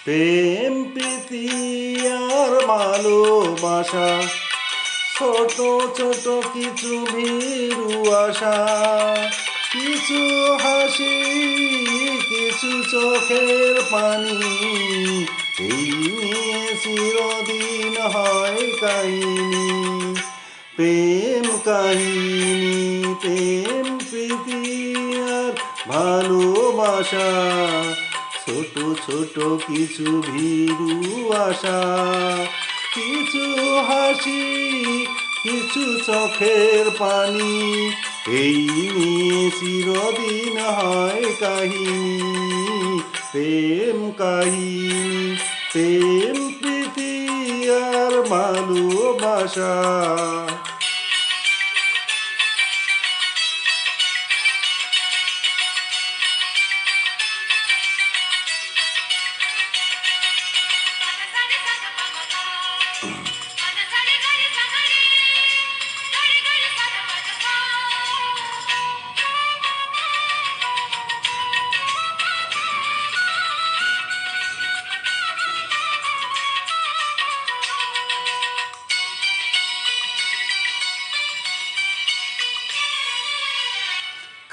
প্রেম প্রীতি আর ভালোবাসা, ছোট ছোট কিছু ভীরু আশা, কিছু হাসি, কিছু চোখের পানি, এই নিয়ে চিরদিন হয় কাহিনী। প্রেম কাহিনী, প্রেম প্রীতি আর ভালোবাসা, ছোট ছোট কিছু ভীরু আশা, কিছু হাসি, কিছু চোখের পানি, এই নিয়ে চিরদিন হয় কাহিনী। প্রেম কাহিনী, প্রেম প্রীতি আর ভালোবাসা।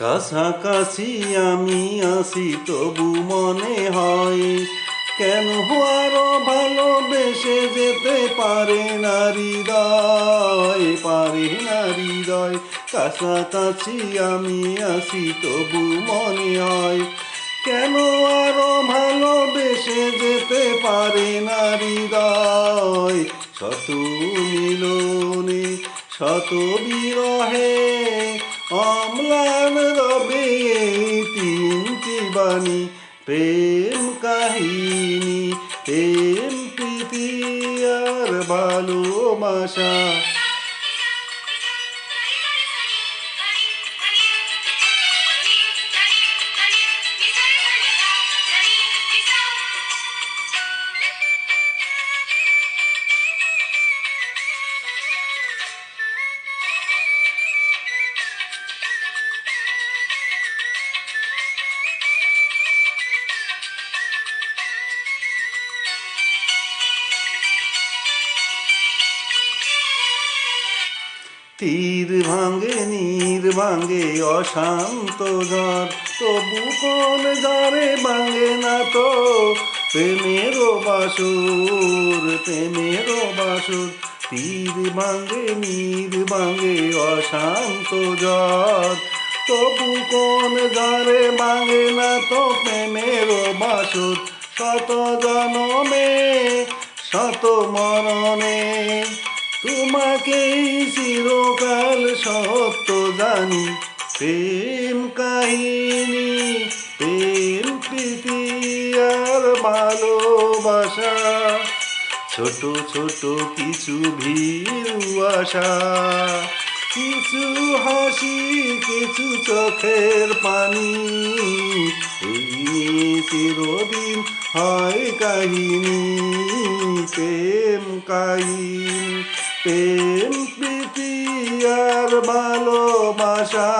কাছাকাছি আমি আছি তবু মনে হয়, কেন আরো ভালোবেসে যেতে পারে না হৃদয়, পারে না হৃদয়। কাছাকাছি আমি আছি তবু মনে হয়, কেন আরো ভালোবেসে যেতে পারে না হৃদয়। শত মিলনে শত বিরহে অম্লান রবে তিনটি বাণী, প্রেম কাহিনী, প্রেম প্রীতি আর ভালোবাসা। তীর ভাঙে নীর ভাঙে অশান্ত ঝড়, তবু কোন ঝড়ে ভাঙে না তো প্রেমেরও বাসুর, প্রেমেরও বাসুর। তীর ভাঙে নীর ভাঙে অশান্ত ঝড়, তবু কোন ঝড়ে ভাঙে না তো প্রেমেরও বাসুর। শত জনমে শত মরণে তোমাকেই চিরকাল সত্য জানি। প্রেম কাহিনী, প্রেম প্রীতি আর ভালোবাসা, ছোট ছোট কিছু ভীরু আশা, কিছু হাসি, কিছু চোখের পানি, এই নিয়ে চিরদিন হয় কাহিনী। প্রেম কাহিনী, প্রেম প্রীতি আর ভালোবাসা।